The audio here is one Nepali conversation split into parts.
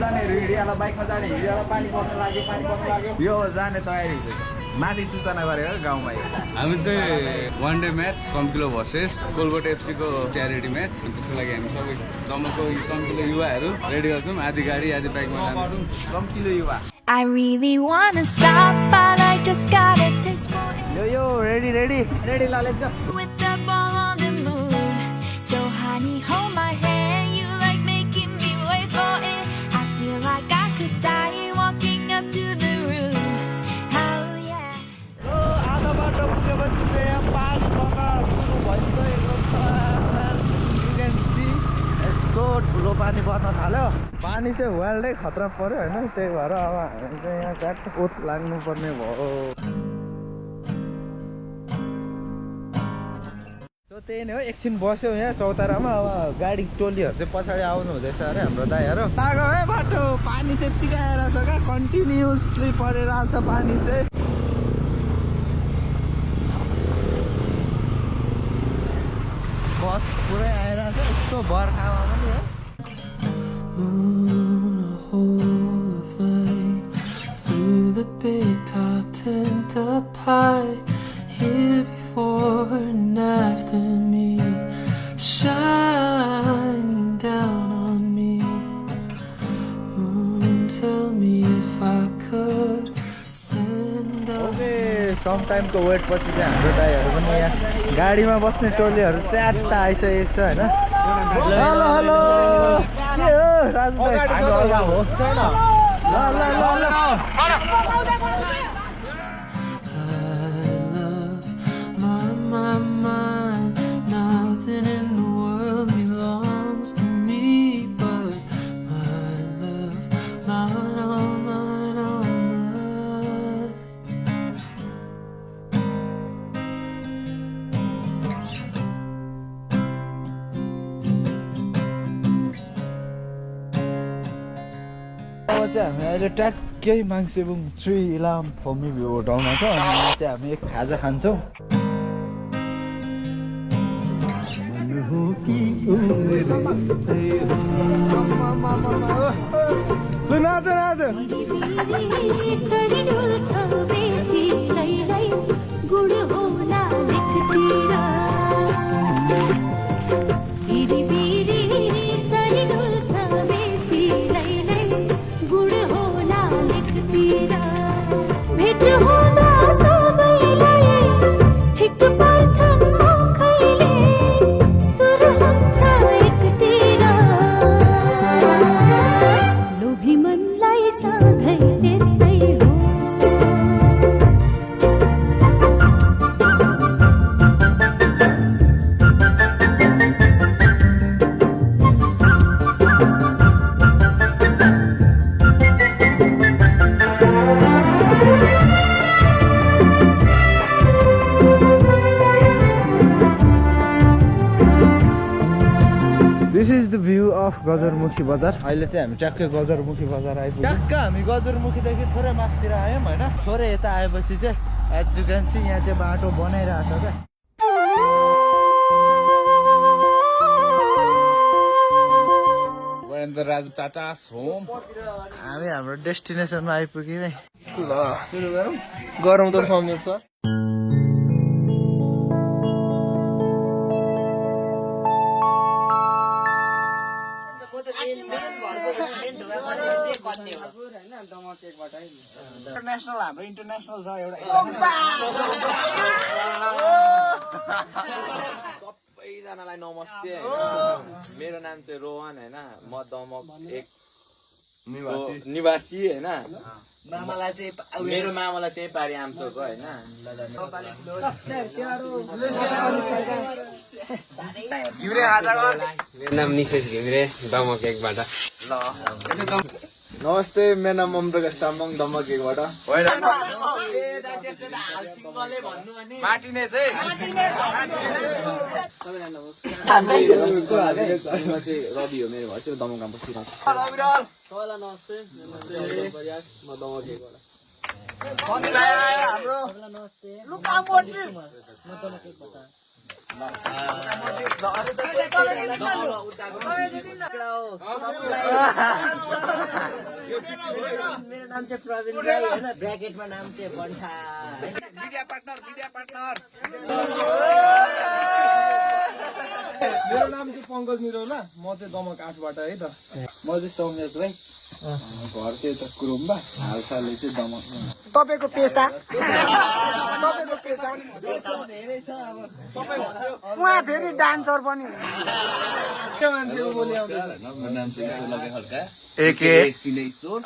जाने हिँडियाला बाइकमा जाने हिँडियाला पानी पर्न लाग्यो यो जाने तयारी हुँदैछ माथि सूचना गरेको गाउँमा हामी चाहिँ वान डे म्याच कम्किलो भर्सेस कोलगोट एफसीको च्यारिटी म्याच त्यसको लागि हामी सबै दमको कम्किलो युवाहरू रेडी गर्छौँ आधी गाडी आधी बाइकमा जान्छौँ कम्किलो युवा I really wanna stop, but I just got a taste for it. यो रेडी ल let's go With the ball on the moon, so honey, hold my hand. You like making me wait for it. I feel like I could die walking up to the room. Oh yeah. आधा बाटो पुगेपछि चाहिँ यहाँ पानी पर्न सुरु भइसकेको छ यु क्यान सी यस्तो ठुलो पानी पर्न थाल्यो पानी चाहिँ वर्ल्डै खतरा पर्यो होइन त्यही भएर अब हामी चाहिँ यहाँ ट्याक्क ओत लाग्नुपर्ने भयो त्यही नै हो एकछिन बस्यो यहाँ चौतारामा अब गाडी टोलीहरू चाहिँ पछाडि आउनु हुँदैछ अरे हाम्रो दाइहरू तागो है बाटो पानी त्यत्तिकै आइरहेछ क्या कन्टिन्युसली परिरहेछ पानी चाहिँ बस पुरै आइरहेछ यस्तो बर्खामा पनि है Through the big top tent up high, here before and after me, shining down on me. Tell me if I could send out. Okay some टाइमको वेट पछि चाहिँ हाम्रो दाइहरू पनि यहाँ गाडीमा बस्ने टोलीहरू च्याट्ट आइसकेको छ होइन हेलो हेलो के हो राजु दाइ हामी अल्ला हो ल ल ल ल My mind, nothing in the world belongs to me but my love, mine, all mine, all mine. अब चाहिँ हामी अहिले ट्याक्कै माङ्सेबुङ श्री इलाम फमी भ्यू होटलमा छ अनि यहाँ चाहिँ हामी एक खाजा खान्छौँ नाच नाच भेट हुँदा सबैलाई ठिक पर्छन् आँखैले सुर हुन्छ एकतिर लोभी मनलाई सधैँ त्यस्तै हो this is the view of Gajarmukhi बजार अहिले चाहिँ हामी ट्याक्कै गजरमुखी बजार आइपुग्यौँ ट्याक्क हामी गजरमुखीदेखि थोरै मासतिर आयौँ होइन थोरै यता आएपछि चाहिँ एज यु क्यान सी यहाँ चाहिँ बाटो बनाइरहेछ क्या राजु चाचा होम हामी हाम्रो डेस्टिनेसनमा आइपुग्यौँ है ल सुरु गरौँ गरौँ त सम्झिन्छ इन्टरनेसनल हाम्रो इन्टरनेसनल छ एउटा सबैजनालाई नमस्ते होइन मेरो नाम चाहिँ रोहन होइन म दमक एक निवासी होइन मेरो मामालाई चाहिँ पारी आमचोकको होइन मेरो नाम निशेष घिमिरे दमक एकबाट नमस्ते मेरो नाम अमृगस तामाङ दमक एकबाट रवि हो मेरो घर चाहिँ दमकमा बसिरहेको छ सबैलाई नमस्ते म दमक एकबाट मेरो नाम चाहिँ प्रवीण राई होइन ब्र्याकेटमा नाम चाहिँ बन्ठा मेरो नाम चाहिँ पङ्कज निरौला म चाहिँ दमक 8बाट है त म चाहिँ सौम्यक राई घर चाहिँ यता कुरुम्बा हालसाले चाहिँ दमक तपाईँको पेसा धेरै छ अब उहाँ फेरि डान्सर पनि के मान्छेको बोली आउँदैछ मेरो नाम चाहिँ सोलके खड्का एके सिलेश्वर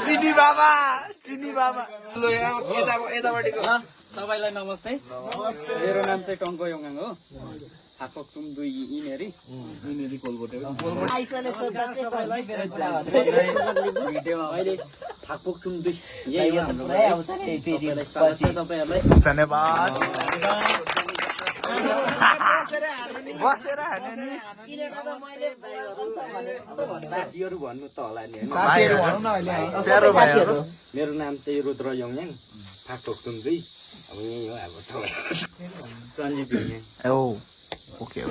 चिनी बाबा यतापट्टिको सबैलाई नमस्ते मेरो नाम चाहिँ टङ्को योङाङ हो हापकथुम 2 इनेरी कोलबोटे आइसले सोध्दा चाहिँ पहिल्यै मेरो कुरा गर्छ भिडियोमा अहिले फाकपोकथुम 2 यही हो हाम्रो पुरै आउँछ नि फेरि पछि तपाईहरुलाई धन्यवाद बसेर हाने नि किनेर त मैले साथीहरु भन्नु त होला नि साथीहरु भनौं न अहिले प्यारो भाइहरु मेरो नाम चाहिँ रुद्र योङयाङ फाकपोकथुम 2 अब यही हो अब सञ्जीव योङयाङ ओ ओके ल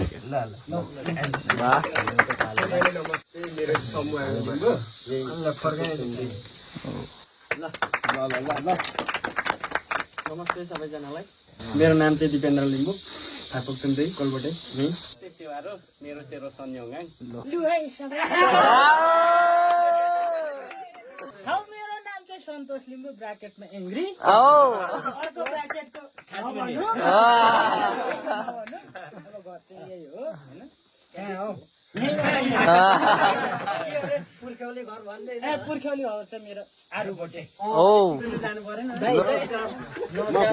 नमस्ते मेरो समूह लिम्बू नमस्ते सबैजनालाई मेरो नाम चाहिँ दिपेन्द्र लिम्बू फाकपोकथुम 2 कोलबोटे यही सेवारो मेरो चाहिँ रोशन योङाङ लु है सबै हाउ मेरो नाम चाहिँ सन्तोष लिम्बू ब्र्याकेटमा एङ्ग्री अर्को ब्र्याकेटको खानु भन्नु अब घर चाहिँ यही हो हैन कहाँ हो पुर्ख्यौली घर भन्दै ए पुर्ख्यौली घर चाहिँ मेरो आरुबोटे जानु परेन म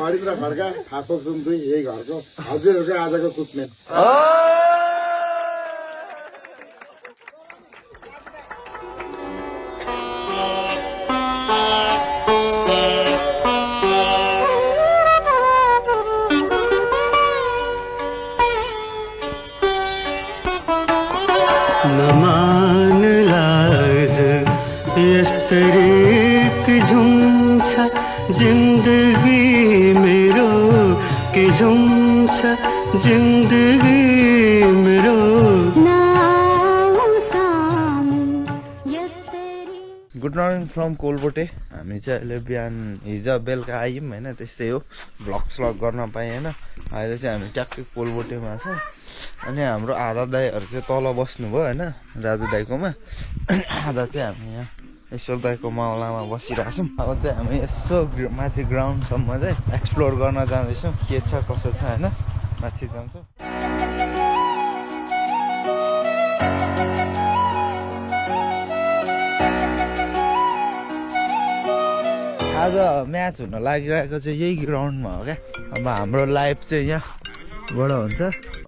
भरिपुरा खड्का फाकपोकथुम 2 यही घरको हजुरहरूको आजको कुकमेन नमान लाज यस्तरीक झुम्छ जिन्दगी मेरो के झुम्छ जिन्दगी मेरो गुड मर्निङ फ्रम कोलबोटे हामी चाहिँ अहिले बिहान हिजो बेलुका आयौँ होइन त्यस्तै हो भ्लग स्लग गर्न पाएँ होइन अहिले चाहिँ हामी ट्याक्कै कोलबोटेमा छौँ अनि हाम्रो आधा दाईहरू चाहिँ तल बस्नुभयो होइन राजु दाईकोमा आधा चाहिँ हामी यहाँ ईश्वर दाईको मावलामा बसिरहेको छौँ अब चाहिँ हामी यसो माथि ग्राउन्डसम्म चाहिँ एक्सप्लोर गर्न जाँदैछौँ के छ कसो छ होइन माथि जान्छौँ आज म्याच हुन लागिरहेको चाहिँ यही ग्राउन्डमा हो क्या अब हाम्रो लाइफ चाहिँ यहाँबाट हुन्छ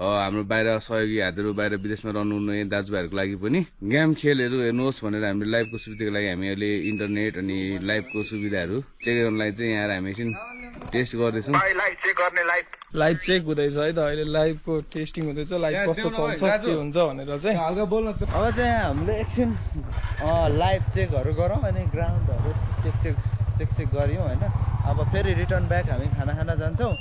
हाम्रो बाहिर सहयोगीहरू बाहिर विदेशमा रहनुहुने दाजुभाइहरूको लागि पनि गेम खेलहरू हेर्नुहोस् भनेर हामीले लाइभको सुविधाको लागि हामी अहिले इन्टरनेट अनि लाइभको सुविधाहरू चेक गर्नलाई चाहिँ यहाँ हामी एकछिन टेस्ट गर्दैछौँ लाइभ चेक हुँदैछ है त अहिले लाइभको टेस्टिङ हुँदैछ लाइभ कस्तो चल्छ के हुन्छ भनेर चाहिँ हल्का बोल्न अब चाहिँ हामीले एकछिन लाइभ चेकहरू गरौँ अनि ग्राउन्डहरू चेक गऱ्यौँ होइन अब फेरि रिटर्न ब्याक हामी खाना खान जान्छौँ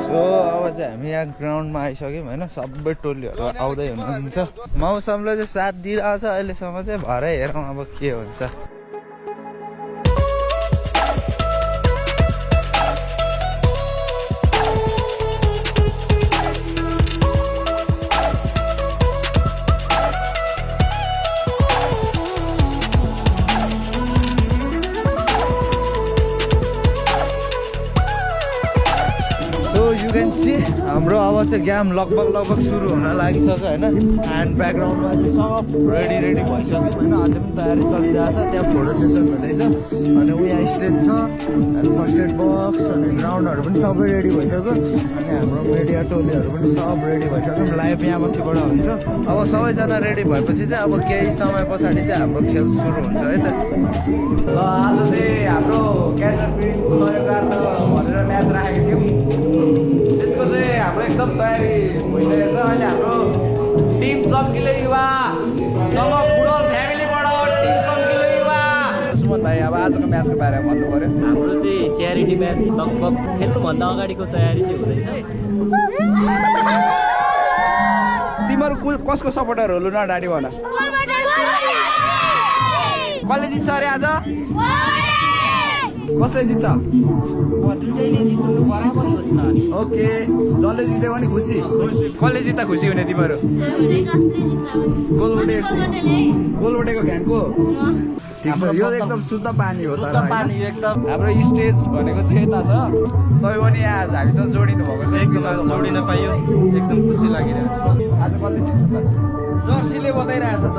सो अब चाहिँ हामी यहाँ ग्राउन्डमा आइसक्यौँ होइन सबै टोलीहरू आउँदै हुनुहुन्छ मौसमले चाहिँ साथ दिइरहेछ अहिलेसम्म चाहिँ भरै हेरौँ अब के हुन्छ हाम्रो अब चाहिँ गेम लगभग सुरु हुन लागिसक्यो होइन एन्ड ब्याकग्राउन्डमा चाहिँ सब रेडी भइसक्यो होइन अझै पनि तयारी चलिरहेछ त्यहाँ फोटो सेसन हुँदैछ अनि उहाँ स्टेज छ अनि फर्स्ट एड बक्स अनि ग्राउन्डहरू पनि सबै रेडी भइसक्यो अनि हाम्रो मिडिया टोलीहरू पनि सब रेडी भइसक्यो लाइभ यहाँ माथिबाट हुन्छ अब सबैजना रेडी भएपछि चाहिँ अब केही समय पछाडि चाहिँ हाम्रो खेल सुरु हुन्छ है त ल आज चाहिँ हाम्रो क्याचर प्रिन्स सहयोगार्थ भनेर म्याच राखेको थियौँ त्यसको चाहिँ हाम्रो एकदम तयारी भइसकेको छ अहिले हाम्रो टिम चम्किलो युवा नमक फुटबल फ्यामिलीबाट टिम चम्किलो युवा सुमन भाइ अब आजको म्याचको बारेमा भन्नु पर्यो हाम्रो चाहिँ च्यारिटी म्याच लगभग खेल्नुभन्दा अगाडिको तयारी चाहिँ हुँदैछ। तिमीहरू कसको सपोर्टर हो लु न डाडी भन। कसले जित्छ अरे आज? कसले जित्छ? ओके, जसले जित्यो भने खुसी। कसले जित्दा खुसी हुने तिमीहरू? गोलबोटेको घ्यानको। ठिक छ, यो एकदम शुद्ध पानी हो। शुद्ध पानी एकदम। हाम्रो स्टेज भनेको चाहिँ यता छ, तपाईँ पनि यहाँ आज हामीसँग जोडिनु भएको छ। एकदम जोडिन पाइयो, एकदम खुसी लागिरहेको छ। आज कसले जित्छ त? जर्सीले बताइरहेछ त।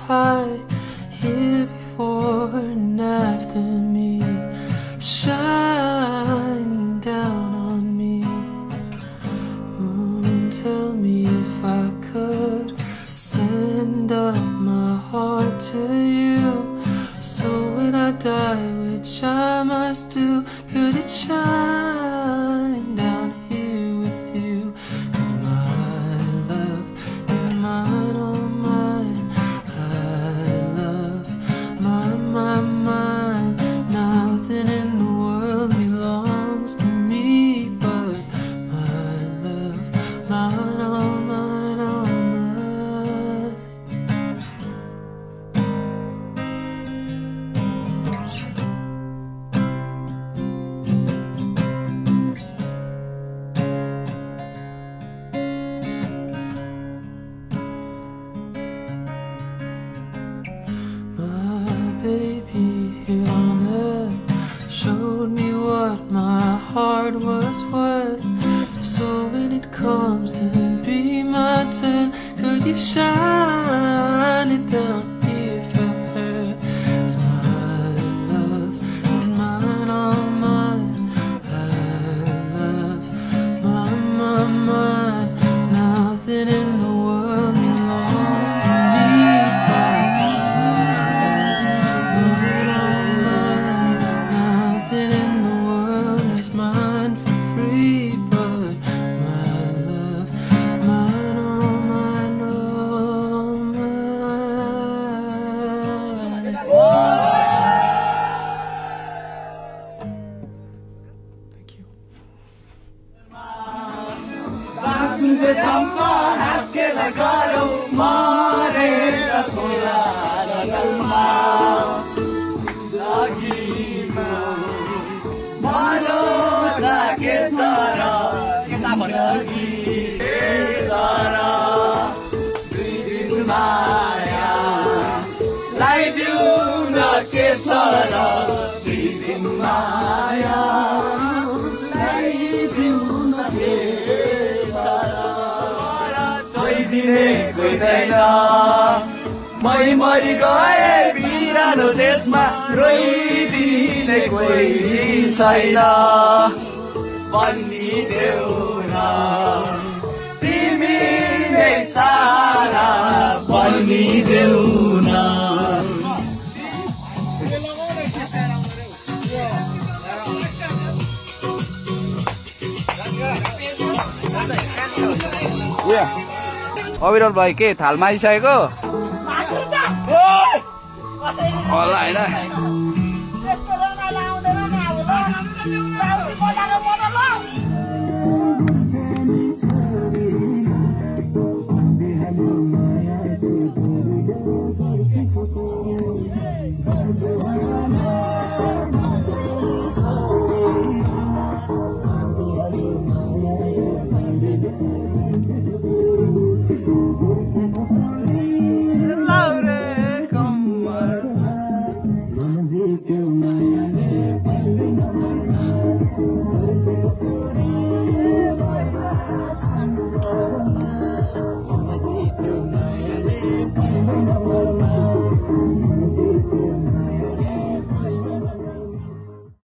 pie here before and after me, shining down on me. Tell me if I could send up my heart to you, so when I die, which I must do, could it shine down here with you? 'Cause my love is mine, all mine. I love mine. Nothing in the world belongs to me but my love, mine, all mine, all mine. My baby here on earth showed me what my heart was worth. So when it comes to be my turn, could you shine it down here for her? 'Cause my love is mine, all mine. I love mine. Nothing in the world मै मरि गए बिरानो देशमा रोइदिने कोही छैन भनिदेऊ न तिमी नै सारा भनिदेऊ न अविरल भाइ के थालमा आइसकेको होला होइन